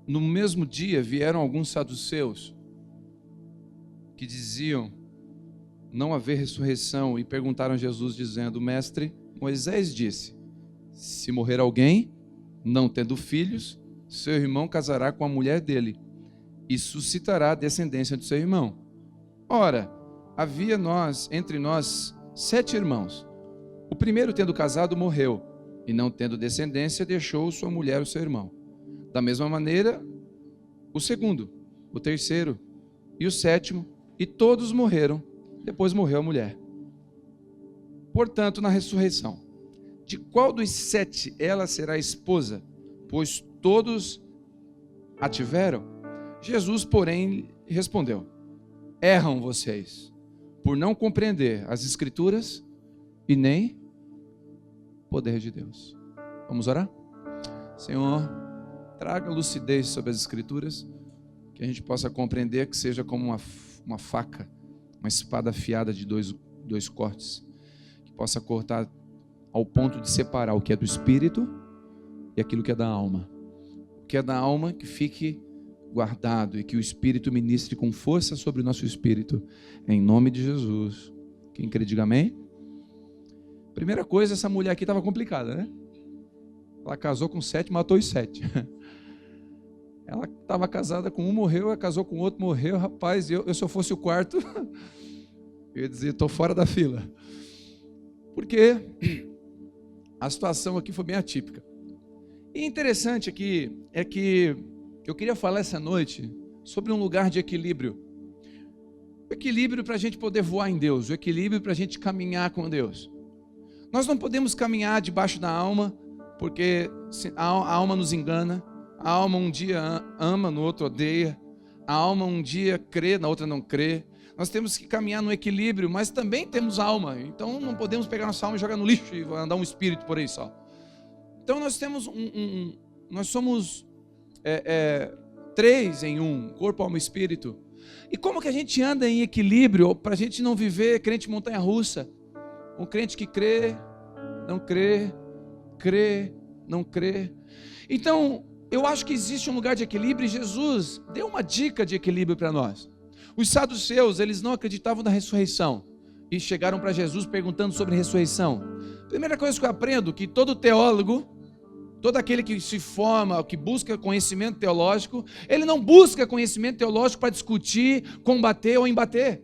No mesmo dia vieram alguns saduceus que diziam não haver ressurreição e perguntaram a Jesus dizendo: Mestre, Moisés disse, se morrer alguém, não tendo filhos, seu irmão casará com a mulher dele e suscitará a descendência de seu irmão. Ora, havia entre nós 7 irmãos. O primeiro, tendo casado, morreu, e não tendo descendência, deixou sua mulher o seu irmão. Da mesma maneira, o segundo, o terceiro e o sétimo, e todos morreram, depois morreu a mulher. Portanto, na ressurreição, de qual dos 7 ela será esposa? Pois todos a tiveram? Jesus, porém, respondeu: erram vocês, por não compreender as Escrituras e nem o poder de Deus. Vamos orar? Senhor, traga lucidez sobre as Escrituras, que a gente possa compreender, que seja como uma faca, uma espada afiada de dois cortes, que possa cortar ao ponto de separar o que é do Espírito e aquilo que é da alma. O que é da alma, que fique guardado, e que o Espírito ministre com força sobre o nosso espírito, em nome de Jesus. Quem crê, diga amém. Primeira coisa, essa mulher aqui estava complicada, né? Ela casou com 7, matou os 7. Ela estava casada com um, morreu, ela casou com outro, morreu. Rapaz, eu se eu fosse o quarto, eu ia dizer, estou fora da fila. Porque a situação aqui foi bem atípica. E interessante aqui é que eu queria falar essa noite sobre um lugar de equilíbrio. O equilíbrio para a gente poder voar em Deus, o equilíbrio para a gente caminhar com Deus. Nós não podemos caminhar debaixo da alma, porque a alma nos engana. A alma um dia ama, no outro odeia. A alma um dia crê, na outra não crê. Nós temos que caminhar no equilíbrio, mas também temos alma. Então não podemos pegar nossa alma e jogar no lixo e andar um espírito por aí só. Então nós temos nós somos 3 em um, corpo, alma e espírito. E como que a gente anda em equilíbrio para a gente não viver crente montanha-russa? Um crente que crê, não crê, crê, não crê. Então, eu acho que existe um lugar de equilíbrio e Jesus deu uma dica de equilíbrio para nós. Os saduceus, eles não acreditavam na ressurreição e chegaram para Jesus perguntando sobre ressurreição. Primeira coisa que eu aprendo, que todo teólogo, todo aquele que se forma, que busca conhecimento teológico, ele não busca conhecimento teológico para discutir, combater ou embater.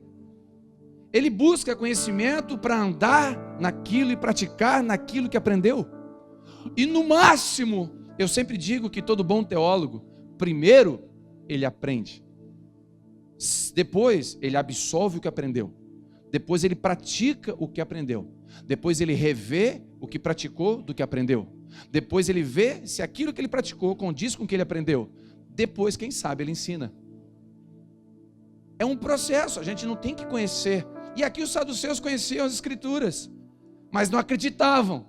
Ele busca conhecimento para andar naquilo e praticar naquilo que aprendeu. E no máximo, eu sempre digo que todo bom teólogo, primeiro, ele aprende. Depois, ele absolve o que aprendeu. Depois, ele pratica o que aprendeu. Depois, ele revê o que praticou do que aprendeu. Depois, ele vê se aquilo que ele praticou condiz com o que ele aprendeu. Depois, quem sabe, ele ensina. É um processo, a gente não tem que conhecer. E aqui os saduceus conheciam as Escrituras, mas não acreditavam.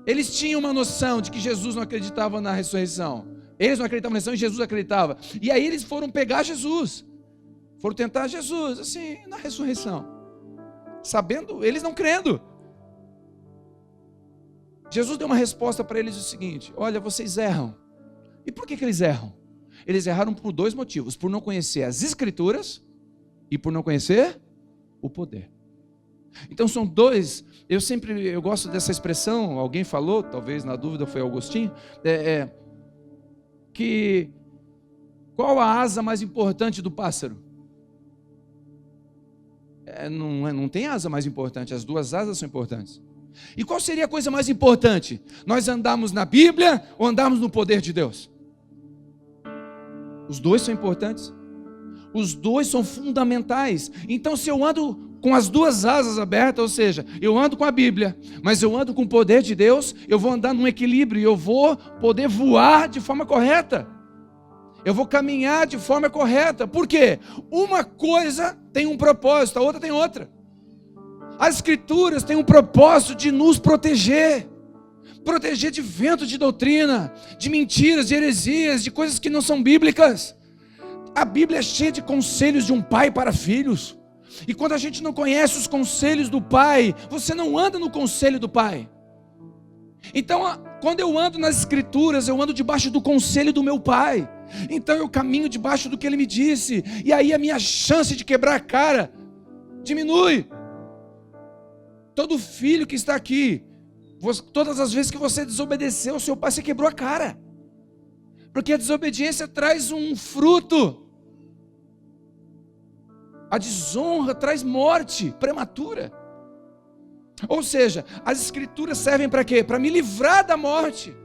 Eles tinham uma noção de que Jesus não acreditava na ressurreição. Eles não acreditavam na ressurreição e Jesus acreditava. E aí eles foram pegar Jesus. Foram tentar Jesus, assim, na ressurreição. Sabendo, eles não crendo. Jesus deu uma resposta para eles o seguinte: olha, vocês erram. E por que eles erram? Eles erraram por 2 motivos: por não conhecer as Escrituras e por não conhecer o poder. Então são 2, eu gosto dessa expressão, alguém falou, talvez na dúvida foi Agostinho, que qual a asa mais importante do pássaro? Não tem asa mais importante, as 2 asas são importantes. E qual seria a coisa mais importante? Nós andarmos na Bíblia ou andarmos no poder de Deus? Os 2 são importantes. Os 2 são fundamentais. Então, se eu ando com as 2 asas abertas, ou seja, eu ando com a Bíblia, mas eu ando com o poder de Deus, eu vou andar num equilíbrio e eu vou poder voar de forma correta. Eu vou caminhar de forma correta. Por quê? Uma coisa tem um propósito, a outra tem outra. As Escrituras têm um propósito de nos proteger. Proteger de vento de doutrina, de mentiras, de heresias, de coisas que não são bíblicas. A Bíblia é cheia de conselhos de um pai para filhos. E quando a gente não conhece os conselhos do pai, você não anda no conselho do pai. Então Quando eu ando nas Escrituras, eu ando debaixo do conselho do meu Pai. Então eu caminho debaixo do que Ele me disse. E aí a minha chance de quebrar a cara diminui. Todo filho que está aqui, todas as vezes que você desobedeceu ao seu pai, você quebrou a cara. Porque a desobediência traz um fruto. A desonra traz morte prematura. Ou seja, as Escrituras servem para quê? Para me livrar da morte,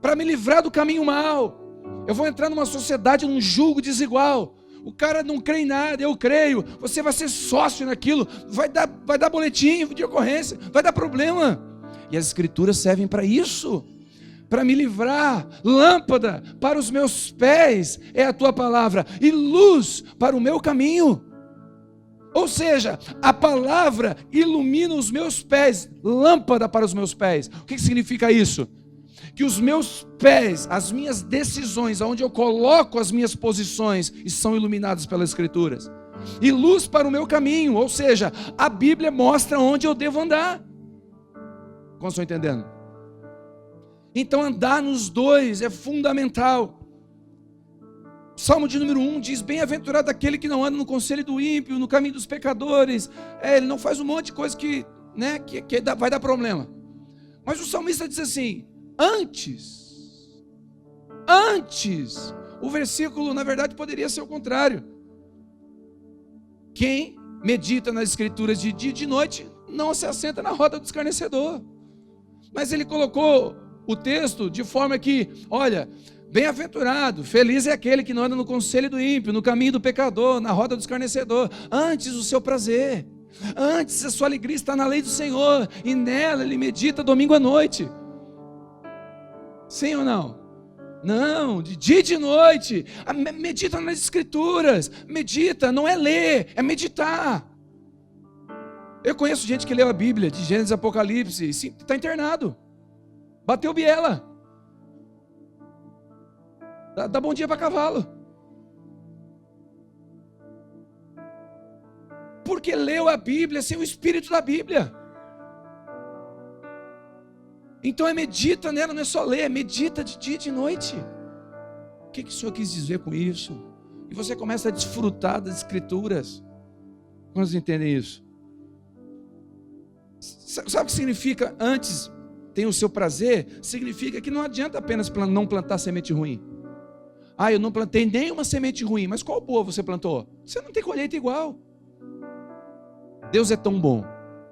para me livrar do caminho mau. Eu vou entrar numa sociedade, num julgo desigual. O cara não crê em nada, eu creio. Você vai ser sócio naquilo, vai dar boletim de ocorrência, vai dar problema. E as Escrituras servem para isso, para me livrar. Lâmpada para os meus pés é a tua palavra, e luz para o meu caminho. Ou seja, a palavra ilumina os meus pés, lâmpada para os meus pés. O que significa isso? Que os meus pés, as minhas decisões, onde eu coloco as minhas posições, são iluminadas pelas Escrituras. E luz para o meu caminho, ou seja, a Bíblia mostra onde eu devo andar. Como estão entendendo? Então andar nos dois é fundamental. Salmo de número 1 diz: bem-aventurado aquele que não anda no conselho do ímpio, no caminho dos pecadores. Ele não faz um monte de coisa que vai dar problema. Mas o salmista diz assim: antes, o versículo na verdade poderia ser o contrário. Quem medita nas Escrituras de dia e de noite não se assenta na roda do escarnecedor. Mas ele colocou o texto de forma que, olha, bem-aventurado, feliz é aquele que não anda no conselho do ímpio, no caminho do pecador, na roda do escarnecedor. Antes o seu prazer, antes a sua alegria está na lei do Senhor, e nela ele medita domingo à noite. Sim ou não? Não, de dia e de noite. Medita nas Escrituras. Medita, não é ler, é meditar. Eu conheço gente que leu a Bíblia de Gênesis e Apocalipse e está internado. Bateu biela. Dá bom dia para cavalo. Porque leu a Bíblia sem o espírito da Bíblia. Então medita nela, não é só ler, medita de dia e de noite. O que o Senhor quis dizer com isso? E você começa a desfrutar das Escrituras. Quantos entendem isso? Sabe o que significa antes tem o seu prazer? Significa que não adianta apenas não plantar semente ruim. Eu não plantei nenhuma semente ruim, mas qual boa você plantou? Você não tem colheita igual. Deus é tão bom,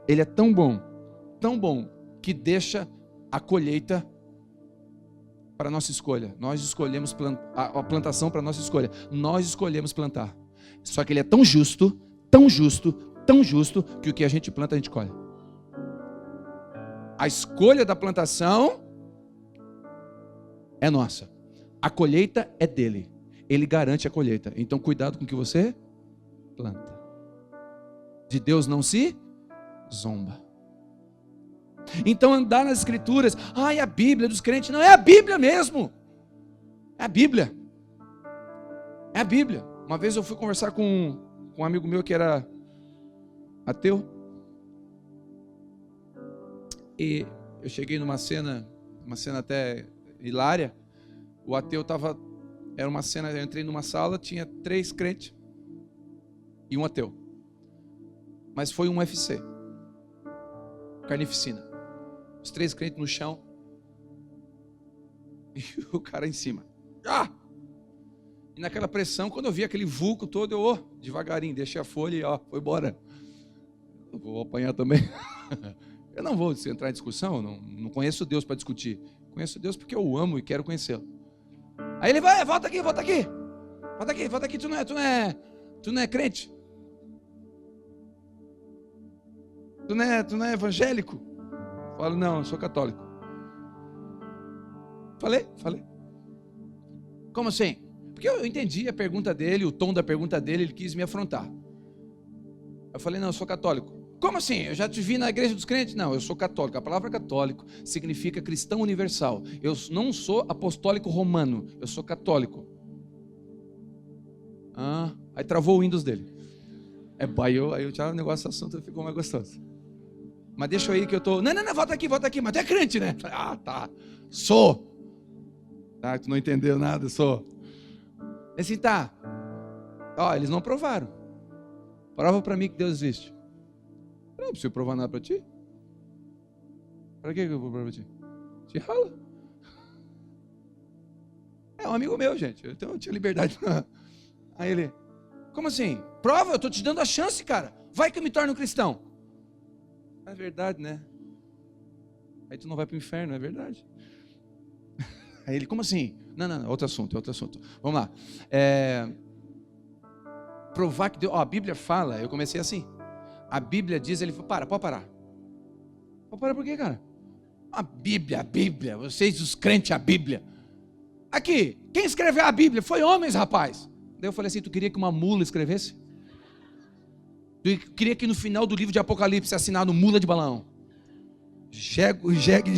Ele é tão bom, que deixa a colheita para a nossa escolha. Nós escolhemos a plantação para a nossa escolha. Nós escolhemos plantar. Só que Ele é tão justo, que o que a gente planta, a gente colhe. A escolha da plantação é nossa. A colheita é dele. Ele garante a colheita. Então cuidado com o que você planta. De Deus não se zomba. Então andar nas Escrituras, é a Bíblia dos crentes. Não, é a Bíblia mesmo. É a Bíblia. É a Bíblia. Uma vez eu fui conversar com um amigo meu que era ateu. E eu cheguei numa cena até hilária. O ateu era uma cena, eu entrei numa sala, tinha 3 crentes e um ateu. Mas foi um UFC, carnificina. Os 3 crentes no chão e o cara em cima. E naquela pressão, quando eu vi aquele vulco todo, eu devagarinho, deixei a folha e foi embora. Eu vou apanhar também. Eu não vou entrar em discussão, não conheço Deus para discutir. Conheço Deus porque eu o amo e quero conhecê-lo. Aí ele vai, volta aqui, tu não é crente? Tu não é evangélico? Eu falo, não, eu sou católico. Falei. Como assim? Porque eu entendi a pergunta dele, o tom da pergunta dele, ele quis me afrontar. Eu falei, não, eu sou católico. Como assim? Eu já te vi na igreja dos crentes? Não, eu sou católico. A palavra católico significa cristão universal. Eu não sou apostólico romano, eu sou católico. Aí travou o Windows dele. Aí o negócio, o assunto ficou mais gostoso. Mas deixa eu ir que eu tô... Não, volta aqui, mas tu é crente, né? Ah, tá, sou. Tá, tu não entendeu nada, sou. Assim, tá. Ó, eles não provaram. Prova pra mim que Deus existe. Eu não preciso provar nada pra ti. Pra que eu vou provar pra ti? Te rala. É um amigo meu, gente. Então eu tinha liberdade. Aí ele, como assim? Prova, eu tô te dando a chance, cara. Vai que eu me torno um cristão. É verdade, né? Aí tu não vai pro inferno, é verdade. Aí ele, como assim? Não, outro assunto. Vamos lá. Provar que Deus... Ó, a Bíblia fala, eu comecei assim. A Bíblia diz, ele falou, pode parar. Pode parar por quê, cara? A Bíblia, vocês os crentes, a Bíblia. Aqui, quem escreveu a Bíblia? Foi homens, rapaz. Daí eu falei assim, tu queria que uma mula escrevesse? Tu queria que no final do livro de Apocalipse assinado mula de balão? Jegue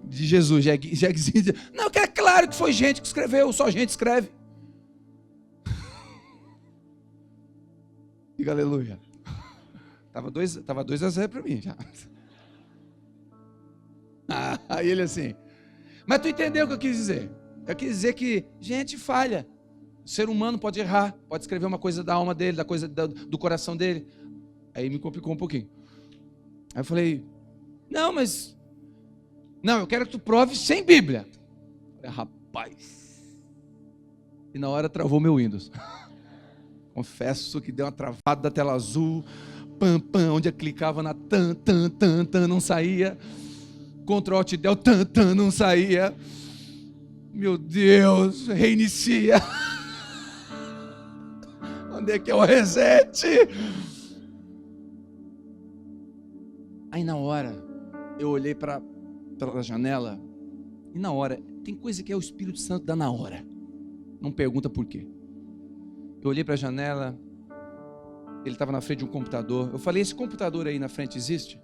de Jesus, jeguezinho de... Não, que é claro que foi gente que escreveu, só gente escreve. Diga aleluia. Tava 2-0 para mim já. Aí ele assim, mas tu entendeu o que eu quis dizer? Eu quis dizer que gente falha. O ser humano pode errar, pode escrever uma coisa da alma dele, da coisa do coração dele. Aí me complicou um pouquinho. Aí eu falei, não, eu quero que tu prove sem Bíblia. Eu falei, rapaz. E na hora travou meu Windows. Confesso que deu uma travada da tela azul. Onde eu clicava na tan, não saía. Ctrl Alt Del, tan, não saía. Meu Deus, reinicia. Onde é que é o reset? Aí na hora, eu olhei pela janela. E na hora, tem coisa que é o Espírito Santo dá na hora. Não pergunta por quê. Eu olhei para a janela. Ele estava na frente de um computador. Eu falei, esse computador aí na frente existe?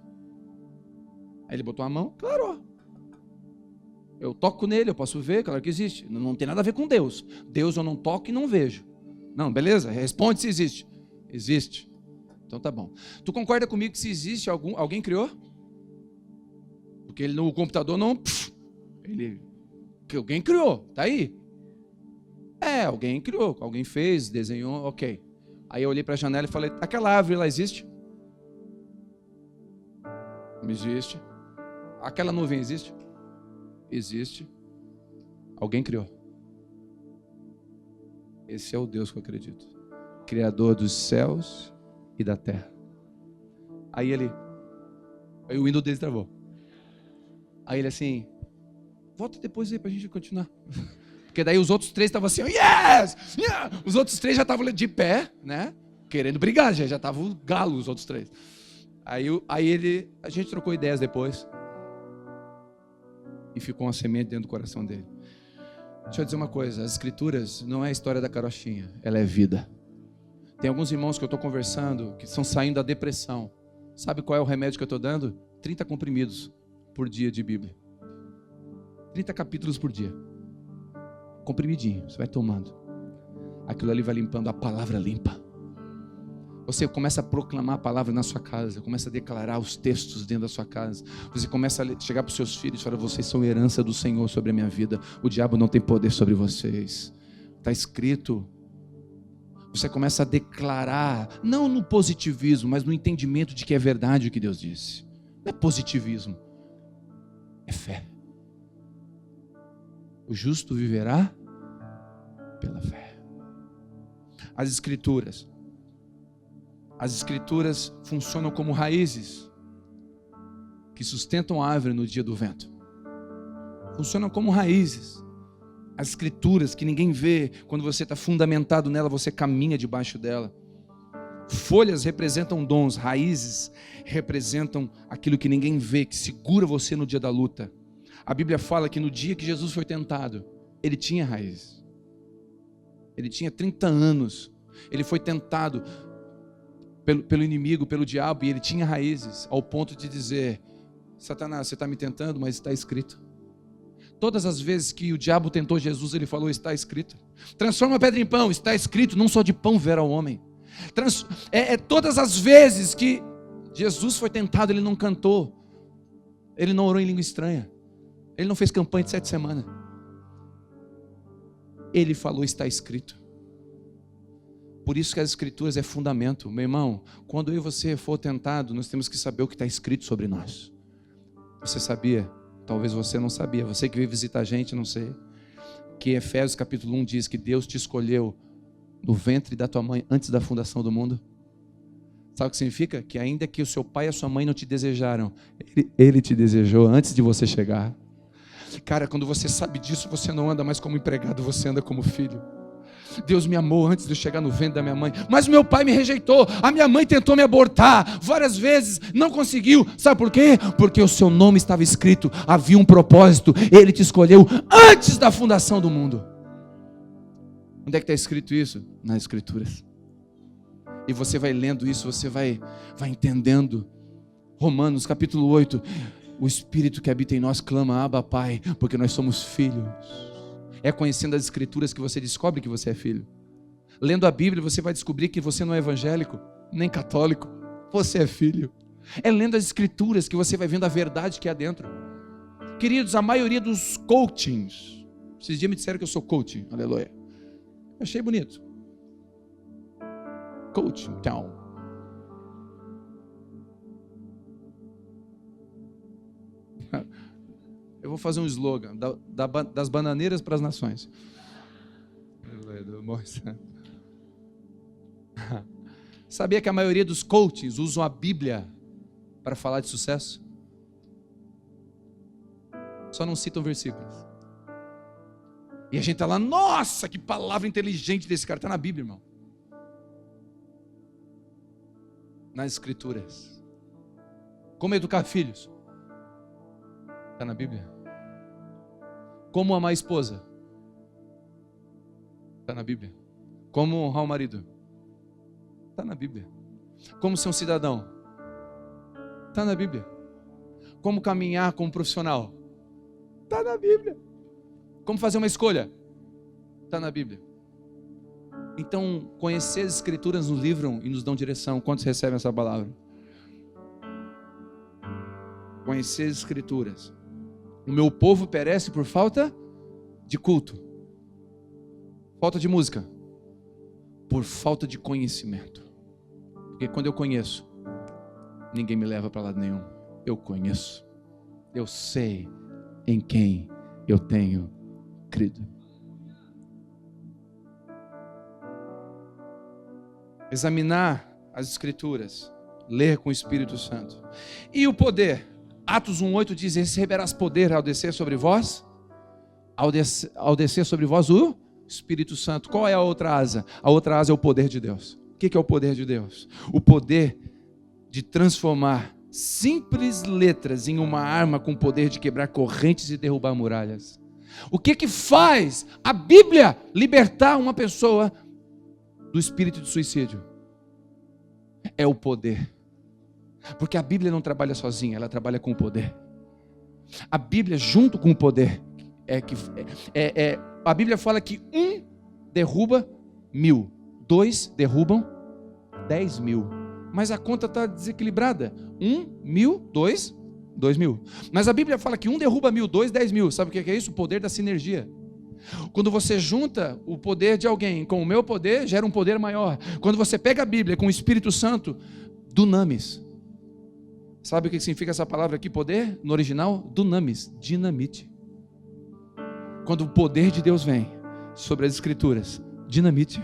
Aí ele botou a mão, claro. Eu toco nele, eu posso ver, claro que existe. Não tem nada a ver com Deus. Deus eu não toco e não vejo. Não, beleza? Responde se existe. Existe. Então tá bom. Tu concorda comigo que se existe alguém criou? Porque ele no computador não... Alguém criou, tá aí. Alguém criou, alguém fez, desenhou, ok. Aí eu olhei para a janela e falei, aquela árvore lá existe? Não existe. Aquela nuvem existe? Existe. Alguém criou. Esse é o Deus que eu acredito. Criador dos céus e da terra. Aí o Windows dele travou. Aí ele assim, volta depois aí pra gente continuar. Porque daí os outros 3 estavam assim, yes! Os outros 3 já estavam de pé, né? Querendo brigar, já estavam galo os outros 3. Aí a gente trocou ideias depois. E ficou uma semente dentro do coração dele. Deixa eu dizer uma coisa, as escrituras não é a história da carochinha, ela é vida. Tem alguns irmãos que eu estou conversando, que estão saindo da depressão. Sabe qual é o remédio que eu estou dando? 30 comprimidos por dia de Bíblia. 30 capítulos por dia. Comprimidinho, você vai tomando. Aquilo ali vai limpando, a palavra limpa. Você começa a proclamar a palavra na sua casa, começa a declarar os textos dentro da sua casa. Você começa a chegar para os seus filhos e falar, vocês são herança do Senhor sobre a minha vida. O diabo não tem poder sobre vocês. Está escrito. Você começa a declarar, não no positivismo, mas no entendimento de que é verdade o que Deus disse. Não é positivismo, é fé. O justo viverá pela fé. As escrituras funcionam como raízes que sustentam a árvore no dia do vento. Funcionam como raízes. As escrituras que ninguém vê, quando você está fundamentado nela, você caminha debaixo dela. Folhas representam dons, raízes representam aquilo que ninguém vê, que segura você no dia da luta. A Bíblia fala que no dia que Jesus foi tentado, ele tinha raízes. Ele tinha 30 anos. Ele foi tentado pelo inimigo, pelo diabo, e ele tinha raízes, ao ponto de dizer, Satanás, você está me tentando, mas está escrito. Todas as vezes que o diabo tentou Jesus, ele falou, está escrito. Transforma a pedra em pão, está escrito, não só de pão viverá o homem. Todas as vezes que Jesus foi tentado, ele não cantou, ele não orou em língua estranha, ele não fez campanha de 7 semanas. Ele falou, está escrito. Por isso que as escrituras é fundamento. Meu irmão, quando eu e você for tentado, nós temos que saber o que está escrito sobre nós. Você sabia? Talvez você não sabia. Você que veio visitar a gente, não sei. Que Efésios capítulo 1 diz que Deus te escolheu no ventre da tua mãe antes da fundação do mundo. Sabe o que significa? Que ainda que o seu pai e a sua mãe não te desejaram, Ele te desejou antes de você chegar. Cara, quando você sabe disso, você não anda mais como empregado, você anda como filho. Deus me amou antes de eu chegar no ventre da minha mãe, mas meu pai me rejeitou, a minha mãe tentou me abortar várias vezes, não conseguiu. Sabe por quê? Porque o seu nome estava escrito, havia um propósito, Ele te escolheu antes da fundação do mundo. Onde é que está escrito isso? Nas escrituras. E você vai lendo isso, você vai entendendo. Romanos capítulo 8, o Espírito que habita em nós clama, Abba Pai, porque nós somos filhos. É conhecendo as escrituras que você descobre que você é filho. Lendo a Bíblia você vai descobrir que você não é evangélico, nem católico, você é filho. É lendo as escrituras que você vai vendo a verdade que há dentro. Queridos, a maioria dos coachings, esses dias me disseram que eu sou coaching, aleluia. Achei bonito. Coaching, então. Eu vou fazer um slogan, das bananeiras para as nações. Sabia que a maioria dos coaches usam a Bíblia para falar de sucesso? Só não citam versículos. E a gente está lá, nossa, que palavra inteligente desse cara. Está na Bíblia, irmão. Nas escrituras. Como educar filhos? Está na Bíblia. Como amar a esposa? Está na Bíblia. Como honrar o marido? Está na Bíblia. Como ser um cidadão? Está na Bíblia. Como caminhar como profissional? Está na Bíblia. Como fazer uma escolha? Está na Bíblia. Então, conhecer as escrituras nos livram e nos dão direção. Quantos recebem essa palavra? Conhecer as escrituras. O meu povo perece por falta de culto, falta de música, por falta de conhecimento. Porque quando eu conheço, ninguém me leva para lado nenhum. Eu conheço, eu sei em quem eu tenho crido. Examinar as escrituras, ler com o Espírito Santo. E o poder? Atos 1:8 diz, receberás poder ao descer sobre vós, ao descer sobre vós o Espírito Santo. Qual é a outra asa? A outra asa é o poder de Deus. O que é o poder de Deus? O poder de transformar simples letras em uma arma com o poder de quebrar correntes e derrubar muralhas. O que faz a Bíblia libertar uma pessoa do espírito de suicídio? É o poder. Porque a Bíblia não trabalha sozinha, ela trabalha com o poder. A Bíblia junto com o poder a Bíblia fala que 1 derruba 1000, 2 derrubam 10.000. Mas a conta está desequilibrada. 1.000, 2.000. Mas a Bíblia fala que 1 derruba 1000, 2, 10.000. Sabe o que é isso? O poder da sinergia. Quando você junta o poder de alguém com o meu poder, gera um poder maior. Quando você pega a Bíblia com o Espírito Santo, dunamis. Sabe o que significa essa palavra aqui, poder? No original, dunamis, dinamite. Quando o poder de Deus vem sobre as escrituras, dinamite.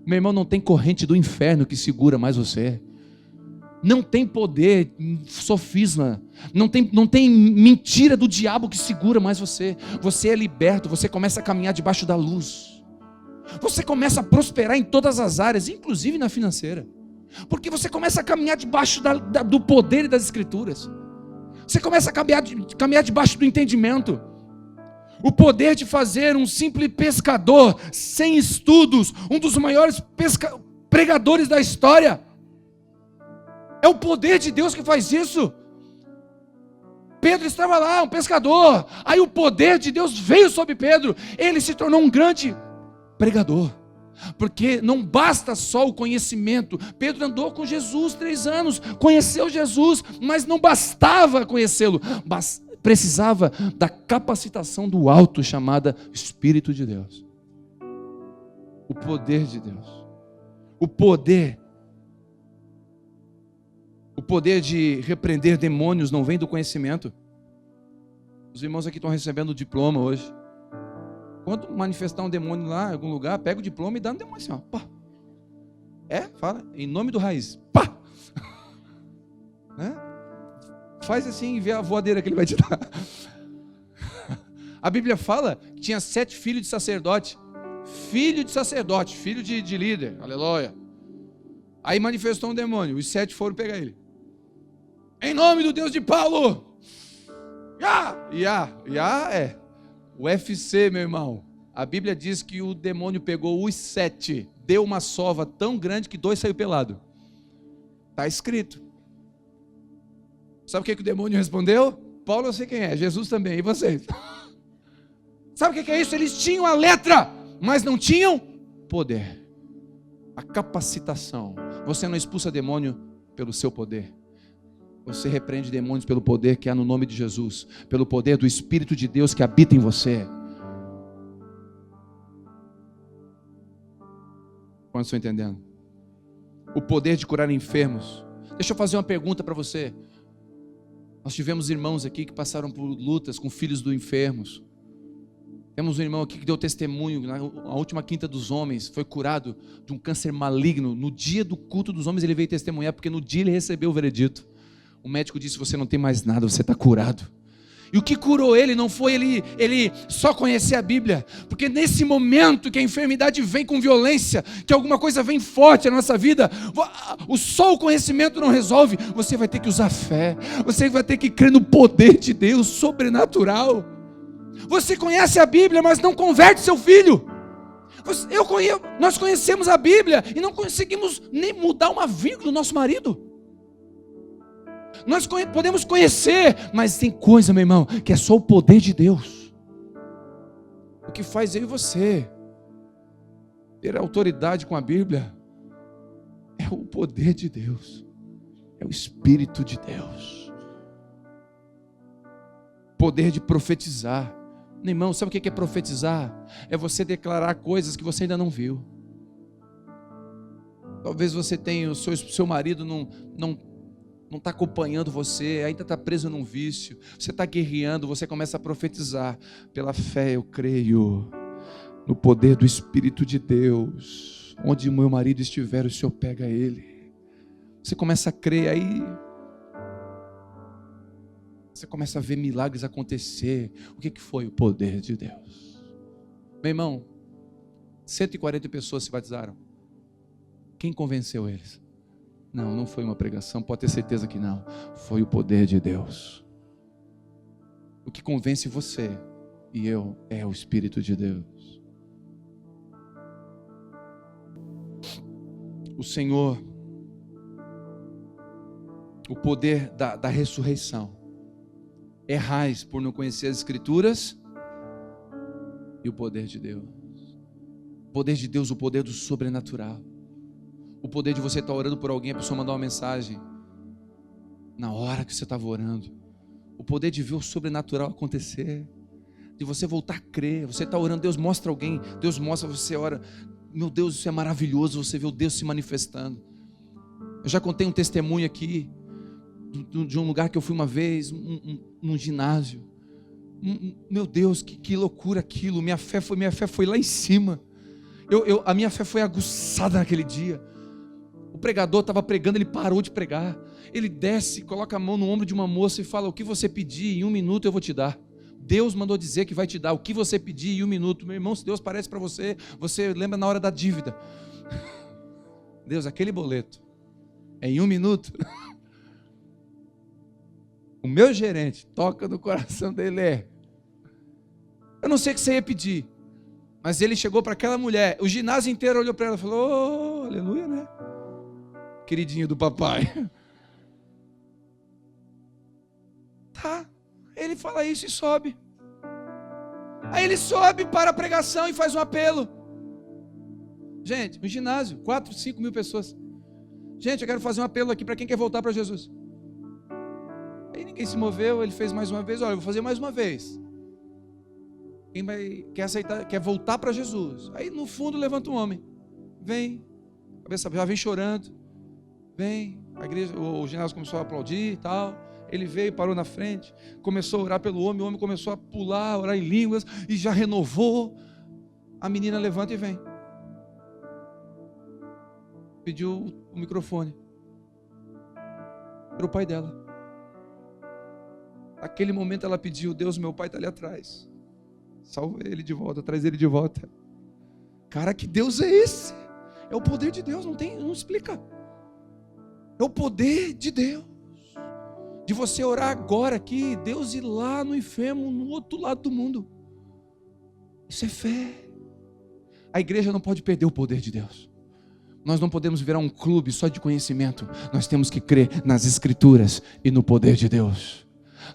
Meu irmão, não tem corrente do inferno que segura mais você. Não tem poder, sofisma, não tem mentira do diabo que segura mais você. Você é liberto, você começa a caminhar debaixo da luz. Você começa a prosperar em todas as áreas, inclusive na financeira. Porque você começa a caminhar debaixo do poder das escrituras. Você começa a caminhar debaixo do entendimento. O poder de fazer um simples pescador, sem estudos, um dos maiores pregadores da história. É o poder de Deus que faz isso. Pedro estava lá, um pescador. Aí o poder de Deus veio sobre Pedro. Ele se tornou um grande pregador. Porque não basta só o conhecimento. Pedro andou com Jesus 3 anos, conheceu Jesus, mas não bastava conhecê-lo, precisava da capacitação do alto, chamada Espírito de Deus. O poder de Deus. O poder de repreender demônios não vem do conhecimento. Os irmãos aqui estão recebendo o diploma hoje. Quando manifestar um demônio lá em algum lugar, pega o diploma e dá no demônio assim, ó. Pá. Fala, em nome do Raiz. Pá! Né? Faz assim e vê a voadeira que ele vai te dar. A Bíblia fala que tinha 7 filhos de sacerdote. Filho de sacerdote, filho de líder. Aleluia. Aí manifestou um demônio. Os 7 foram pegar ele. Em nome do Deus de Paulo. É UFC, meu irmão. A Bíblia diz que o demônio pegou os 7, deu uma sova tão grande que 2 saiu pelado. Está escrito. Sabe o que o demônio respondeu? Paulo eu sei quem é, Jesus também, e vocês? Sabe o que é isso? Eles tinham a letra, mas não tinham poder. A capacitação. Você não expulsa demônio pelo seu poder. Você repreende demônios pelo poder que há no nome de Jesus, pelo poder do Espírito de Deus que habita em você. Quando estou entendendo? O poder de curar enfermos. Deixa eu fazer uma pergunta para você. Nós tivemos irmãos aqui que passaram por lutas com filhos do enfermos. Temos um irmão aqui que deu testemunho, na última quinta dos homens, foi curado de um câncer maligno. No dia do culto dos homens ele veio testemunhar, porque no dia ele recebeu o veredito. O médico disse, você não tem mais nada, você está curado. E o que curou ele não foi ele só conhecer a Bíblia, porque nesse momento que a enfermidade vem com violência, que alguma coisa vem forte na nossa vida, só o conhecimento não resolve, você vai ter que usar fé, você vai ter que crer no poder de Deus sobrenatural. Você conhece a Bíblia, mas não converte seu filho. Nós conhecemos a Bíblia e não conseguimos nem mudar uma vírgula do nosso marido. Nós podemos conhecer, mas tem coisa, meu irmão, que é só o poder de Deus. O que faz eu e você ter autoridade com a Bíblia é o poder de Deus, é o Espírito de Deus. Poder de profetizar. Meu irmão, sabe o que é profetizar? É você declarar coisas que você ainda não viu. Talvez você tenha, o seu marido não está acompanhando você, ainda está preso num vício, você está guerreando, você começa a profetizar. Pela fé eu creio no poder do Espírito de Deus. Onde o meu marido estiver, o Senhor pega ele. Você começa a crer, aí você começa a ver milagres acontecer. O que foi o poder de Deus? Meu irmão, 140 pessoas se batizaram. Quem convenceu eles? Não foi uma pregação, pode ter certeza que não. Foi o poder de Deus. O que convence você e eu é o Espírito de Deus. O Senhor, o poder da ressurreição. Errais por não conhecer as Escrituras e o poder de Deus. O poder de Deus, o poder do sobrenatural. O poder de você estar orando por alguém, a pessoa mandar uma mensagem na hora que você estava orando. O poder de ver o sobrenatural acontecer, de você voltar a crer. Você está orando, Deus mostra alguém, Deus mostra, você ora. Meu Deus, isso é maravilhoso, você vê o Deus se manifestando. Eu já contei um testemunho aqui de um lugar que eu fui uma vez, num ginásio. Meu Deus, que loucura aquilo. Minha fé foi lá em cima. A minha fé foi aguçada naquele dia. O pregador estava pregando, ele parou de pregar. Ele desce, coloca a mão no ombro de uma moça e fala: o que você pedir, em 1 minuto eu vou te dar. Deus mandou dizer que vai te dar o que você pedir em 1 minuto. Meu irmão, se Deus parece para você, você lembra na hora da dívida. Deus, aquele boleto é em 1 minuto. O meu gerente toca no coração dele. Eu não sei o que você ia pedir, mas ele chegou para aquela mulher. O ginásio inteiro olhou para ela e falou: oh, aleluia, né? Queridinho do papai. Tá. Ele fala isso e sobe. Aí ele sobe para a pregação e faz um apelo. Gente, um ginásio, 4, 5 mil pessoas. Gente, eu quero fazer um apelo aqui para quem quer voltar para Jesus. Aí ninguém se moveu, ele fez mais uma vez. Olha, eu vou fazer mais uma vez. Quem quer aceitar, quer voltar para Jesus? Aí no fundo levanta um homem. Vem, a cabeça já vem chorando. Vem, a igreja, o ginásio começou a aplaudir e tal. Ele veio, parou na frente, começou a orar pelo homem. O homem começou a pular, orar em línguas e já renovou. A menina levanta e vem. Pediu o microfone. Era o pai dela. Naquele momento ela pediu: Deus, meu pai está ali atrás. Salva ele de volta, traz ele de volta. Cara, que Deus é esse? É o poder de Deus, não explica. É o poder de Deus. De você orar agora aqui, Deus ir lá no enfermo, no outro lado do mundo. Isso é fé. A igreja não pode perder o poder de Deus. Nós não podemos virar um clube só de conhecimento. Nós temos que crer nas Escrituras e no poder de Deus.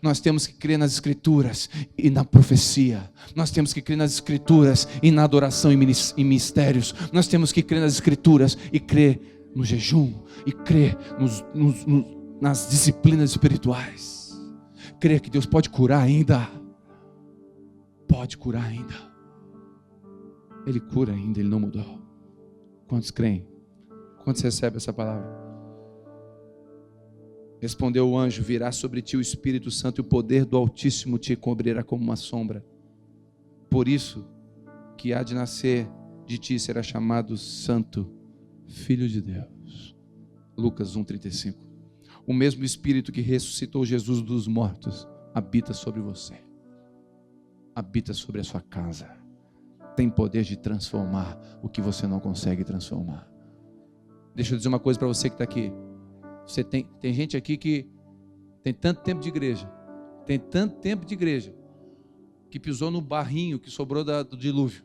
Nós temos que crer nas Escrituras e na profecia. Nós temos que crer nas Escrituras e na adoração e mistérios. Nós temos que crer nas Escrituras e crer no jejum. E crer nas disciplinas espirituais. Crer que Deus pode curar ainda. Pode curar ainda. Ele cura ainda, Ele não mudou. Quantos creem? Quantos recebem essa palavra? Respondeu o anjo: virá sobre ti o Espírito Santo e o poder do Altíssimo te cobrirá como uma sombra. Por isso que há de nascer de ti será chamado Santo, Filho de Deus. Lucas 1,35. O mesmo Espírito que ressuscitou Jesus dos mortos habita sobre você. Habita sobre a sua casa. Tem poder de transformar o que você não consegue transformar. Deixa eu dizer uma coisa para você que está aqui. Você tem gente aqui que tem tanto tempo de igreja, que pisou no barrinho que sobrou do dilúvio.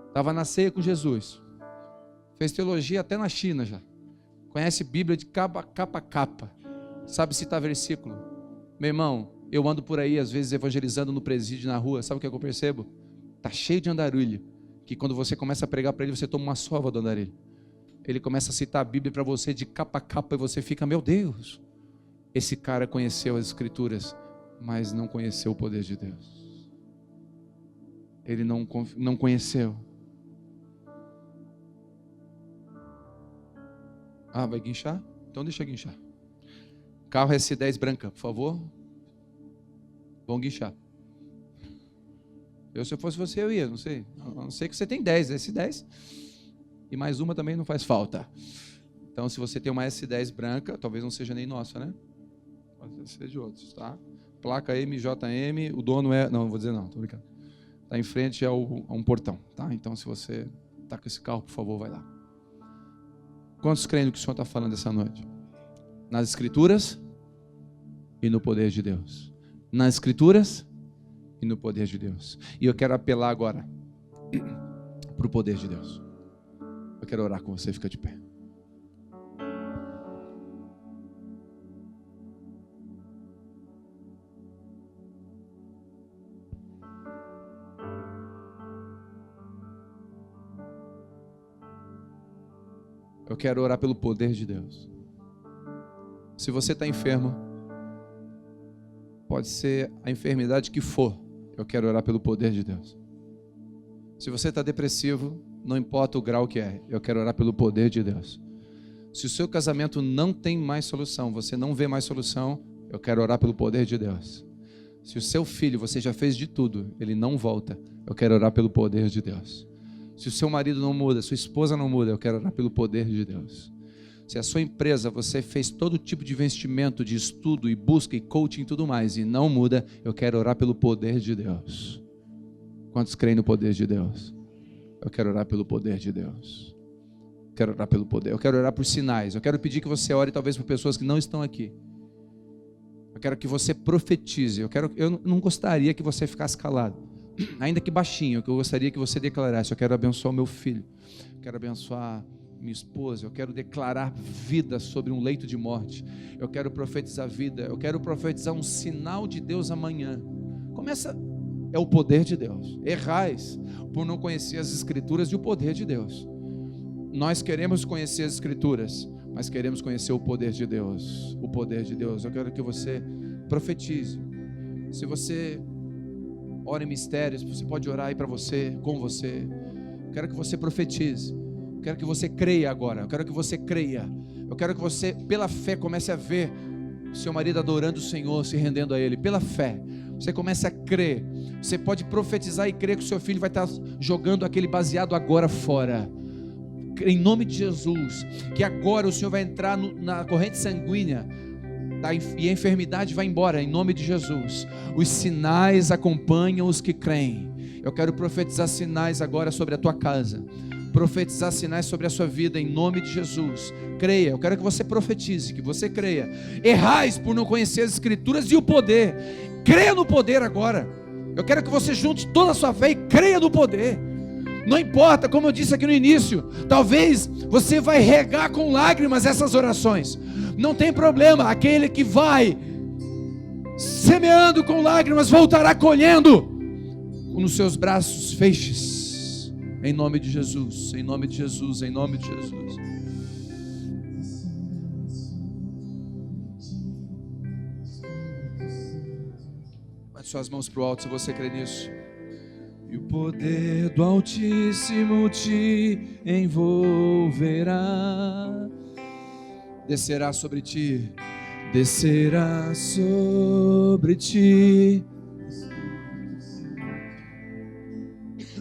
Estava na ceia com Jesus. Fez teologia até na China já. Conhece Bíblia de capa a capa. Sabe citar versículo. Meu irmão, eu ando por aí às vezes evangelizando no presídio, na rua. Sabe o que eu percebo? Está cheio de andarilho. Que quando você começa a pregar para ele, você toma uma sova do andarilho. Ele começa a citar a Bíblia para você de capa a capa e você fica: meu Deus, esse cara conheceu as Escrituras, mas não conheceu o poder de Deus. Ele não conheceu. Ah, vai guinchar? Então deixa guinchar. Carro S10 branca, por favor. Vão guinchar. Se eu fosse você, eu ia, não sei. A não ser que você tem 10, S10. E mais uma também não faz falta. Então, se você tem uma S10 branca, talvez não seja nem nossa, né? Pode ser de outros, tá? Placa MJM, o dono é... Não vou dizer não, tô brincando. Está em frente a um portão, tá? Então, se você está com esse carro, por favor, vai lá. Quantos creem no que o Senhor está falando essa noite? Nas Escrituras e no poder de Deus. Nas Escrituras e no poder de Deus. E eu quero apelar agora para o poder de Deus. Eu quero orar com você, fica de pé. Eu quero orar pelo poder de Deus. Se você está enfermo, pode ser a enfermidade que for, eu quero orar pelo poder de Deus. Se você está depressivo, não importa o grau que é, eu quero orar pelo poder de Deus. Se o seu casamento não tem mais solução, você não vê mais solução, eu quero orar pelo poder de Deus. Se o seu filho, você já fez de tudo, ele não volta, eu quero orar pelo poder de Deus. Se o seu marido não muda, sua esposa não muda, eu quero orar pelo poder de Deus. Se a sua empresa, você fez todo tipo de investimento, de estudo e busca e coaching e tudo mais, e não muda, eu quero orar pelo poder de Deus. Quantos creem no poder de Deus? Eu quero orar pelo poder de Deus. Quero orar pelo poder. Eu quero orar por sinais. Eu quero pedir que você ore talvez por pessoas que não estão aqui. Eu quero que você profetize. Eu não gostaria que você ficasse calado, ainda que baixinho. Eu gostaria que você declarasse: eu quero abençoar o meu filho, eu quero abençoar minha esposa, eu quero declarar vida sobre um leito de morte, eu quero profetizar vida, eu quero profetizar um sinal de Deus amanhã. Começa. É o poder de Deus. Errais por não conhecer as Escrituras e o poder de Deus. Nós queremos conhecer as Escrituras, mas queremos conhecer o poder de Deus. O poder de Deus. Eu quero que você profetize. Se você ora em mistérios, você pode orar aí para você, com você. Eu quero que você profetize. Eu quero que você creia agora. Eu quero que você creia. Eu quero que você, pela fé, comece a ver seu marido adorando o Senhor, se rendendo a Ele. Pela fé. Você começa a crer. Você pode profetizar e crer que o seu filho vai estar jogando aquele baseado agora fora. Em nome de Jesus. Que agora o Senhor vai entrar na corrente sanguínea e a enfermidade vai embora. Em nome de Jesus. Os sinais acompanham os que creem. Eu quero profetizar sinais agora sobre a tua casa. Profetizar sinais sobre a sua vida. Em nome de Jesus. Creia. Eu quero que você profetize. Que você creia. Errais por não conhecer as Escrituras e o poder. Creia no poder agora. Eu quero que você junte toda a sua fé e creia no poder. Não importa, como eu disse aqui no início, talvez você vai regar com lágrimas essas orações. Não tem problema, aquele que vai semeando com lágrimas voltará colhendo nos seus braços feixes. Em nome de Jesus, em nome de Jesus, em nome de Jesus. Bate suas mãos para o alto se você crê nisso. E o poder do Altíssimo te envolverá, descerá sobre ti, descerá sobre ti.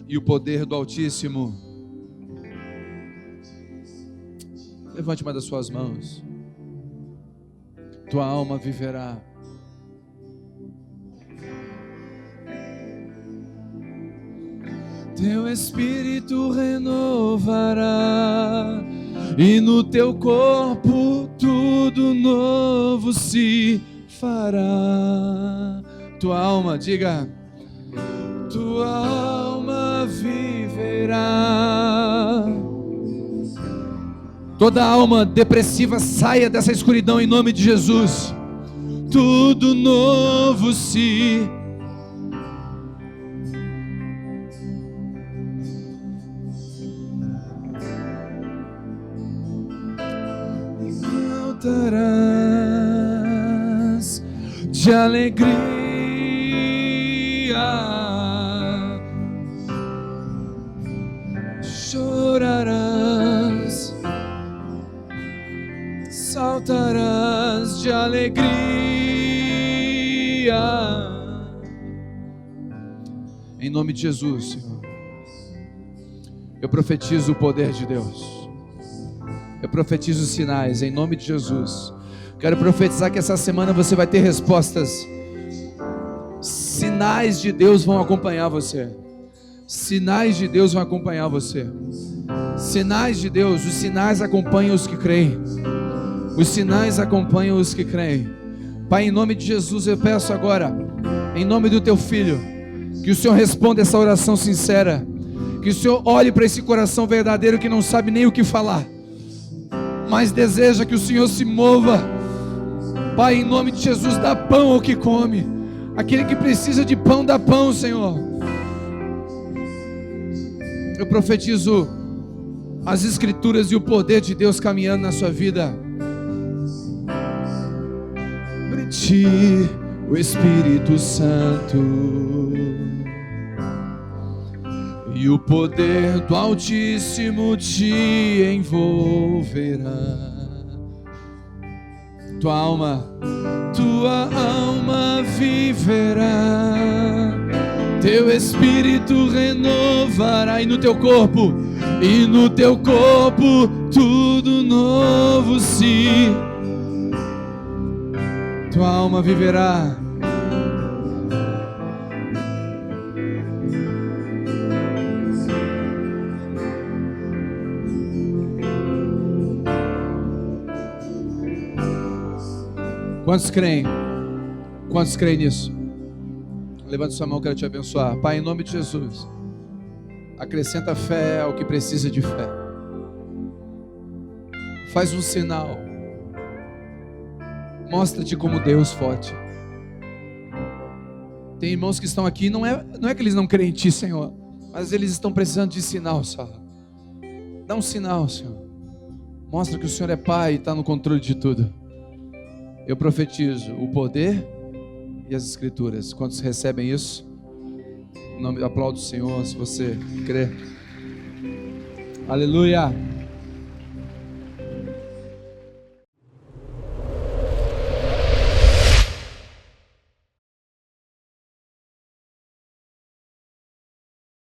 E o poder do Altíssimo, levante uma das suas mãos, tua alma viverá. Teu espírito renovará, e no teu corpo tudo novo se fará. Tua alma, diga, tua alma viverá. Toda alma depressiva saia dessa escuridão em nome de Jesus. Tudo novo se fará. Saltarás de alegria, chorarás, saltarás de alegria. Em nome de Jesus, Senhor, eu profetizo o poder de Deus. Eu profetizo os sinais em nome de Jesus. Quero profetizar que essa semana você vai ter respostas. Sinais de Deus vão acompanhar você. Sinais de Deus vão acompanhar você. Sinais de Deus, os sinais acompanham os que creem. Os sinais acompanham os que creem. Pai, em nome de Jesus eu peço agora, em nome do teu filho, que o Senhor responda essa oração sincera. Que o Senhor olhe para esse coração verdadeiro que não sabe nem o que falar, mas deseja que o Senhor se mova. Pai, em nome de Jesus, dá pão ao que come. Aquele que precisa de pão, dá pão, Senhor. Eu profetizo as Escrituras e o poder de Deus caminhando na sua vida. Sobre ti, o Espírito Santo, e o poder do Altíssimo te envolverá. Tua alma viverá, teu espírito renovará, e no teu corpo tudo novo se. Tua alma viverá. Quantos creem? Quantos creem nisso? Levante sua mão, quero te abençoar. Pai, em nome de Jesus, acrescenta fé ao que precisa de fé. Faz um sinal. Mostra-te como Deus forte. Tem irmãos que estão aqui, não é que eles não creem em Ti, Senhor, mas eles estão precisando de sinal só. Dá um sinal, Senhor. Mostra que o Senhor é Pai e está no controle de tudo. Eu profetizo o poder e as Escrituras. Quantos recebem isso? Em nome, aplaudo o Senhor se você crê. Aleluia.